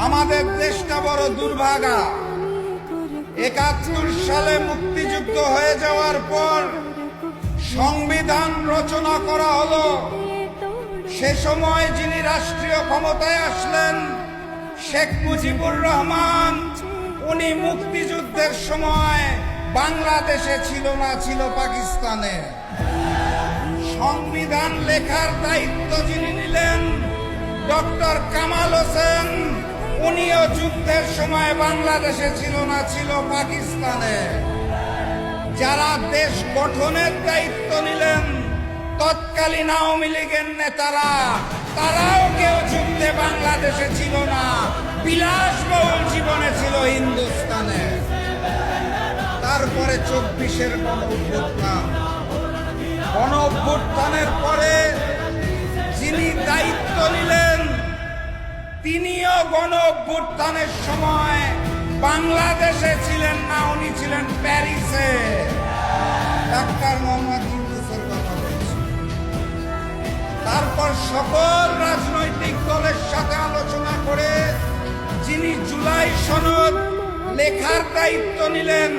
আমাদের দেশটা বড় দুর্ভাগা। ৭১ সালে মুক্তিযুদ্ধ হয়ে যাওয়ার পর সংবিধান রচনা করা হলো। সে সময় যিনি রাষ্ট্রীয় ক্ষমতায় আসলেন শেখ মুজিবুর রহমান, উনি মুক্তিযুদ্ধের সময় বাংলাদেশে ছিল না, ছিল পাকিস্তানে। সংবিধান লেখার দায়িত্ব যিনি নিলেন ডক্টর কামাল হোসেন, উনিও যুদ্ধের সময় বাংলাদেশে ছিল না, ছিল পাকিস্তানে। যারা দেশ গঠনের দায়িত্ব নিলেন তৎকালীন আওয়ামী লীগের নেতারা, তারাও কেউ যুদ্ধে বাংলাদেশে ছিল না, বিলাসবহুল জীবনে ছিল হিন্দুস্তানে। তারপরে ২৪-এর গণ অভ্যুত্থানের পরে যিনি দায়িত্ব নিলেন তিনিও গণ অভ্যুত্থানের সময় বাংলাদেশে ছিলেন না, উনি ছিলেন প্যারিসে। ডাক্তার মোহাম্মদ ইউনূসের কথা বলছি। তারপর সকল রাজনৈতিক দলের সাথে আলোচনা করে যিনি জুলাই সনদ লেখার দায়িত্ব নিলেন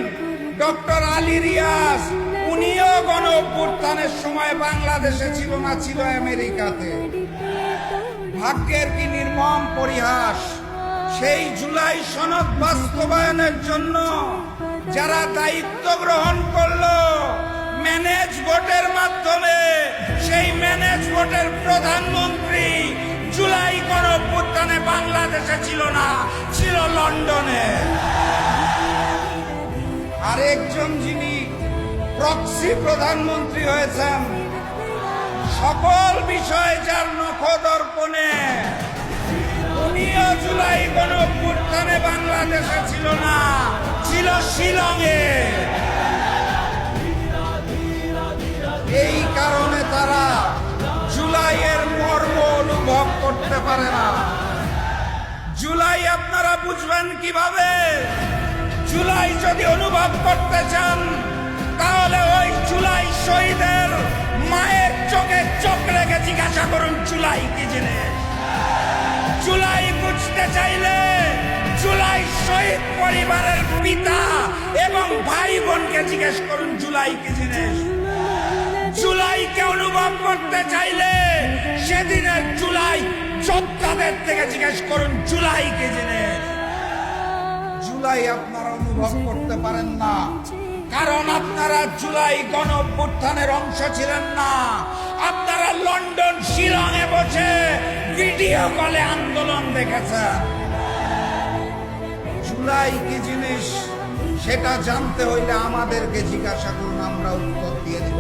ডক্টর আলী রিয়াজ, উনিও গণ অভ্যুত্থানের সময় বাংলাদেশে ছিল না, ছিল আমেরিকাতে। ভাগ্যের কি নির্মম পরিহাস! সেই জুলাই সনদ বাস্তবায়নের জন্য যারা দায়িত্ব গ্রহণ করলো ম্যানেজ ভোটের মাধ্যমে, সেই ম্যানেজ ভোটের প্রধানমন্ত্রী জুলাই গণ অভ্যুত্থানে বাংলাদেশে ছিল না, ছিল লন্ডনে। আরেকজন যিনি প্রক্সি প্রধানমন্ত্রী হয়েছেন, সকল বিষয়ে যার নখদর্পণে, উনিও জুলাই গণ অভ্যুত্থানে বাংলাদেশে ছিল না, ছিল শিলংয়ে। এই কারণে তারা জুলাইয়ের মর্ম অনুভব করতে পারে না। জুলাই আপনারা বুঝবেন কিভাবে? জুলাই যদি অনুভব করতে চান তাহলে ওই জুলাই শহীদের মায়ের চোখে চোখ রেখে জিজ্ঞাসা করুন জুলাই কি জিনিস। জুলাই বুঝতে চাইলে জুলাই শহীদ পরিবারের পিতা এবং ভাই বোনকে জিজ্ঞেস করুন জুলাই কি জিনিস। জুলাইকে অনুভব করতে চাইলে সেদিনের জুলাই যোদ্ধাদের থেকে জিজ্ঞেস করুন জুলাই কি জিনিস। জুলাই আপনারা অনুভব করতে পারেন না, কারণ আপনারা জুলাই গণ অভ্যুত্থানের অংশ ছিলেন না। আপনারা লন্ডন শিলংয়ে বসে ভিডিও কলে আন্দোলন দেখেছেন। জুলাই কি জিনিস সেটা জানতে হইলে আমাদেরকে জিজ্ঞাসা করুন, আমরা উত্তর দিয়ে দিব।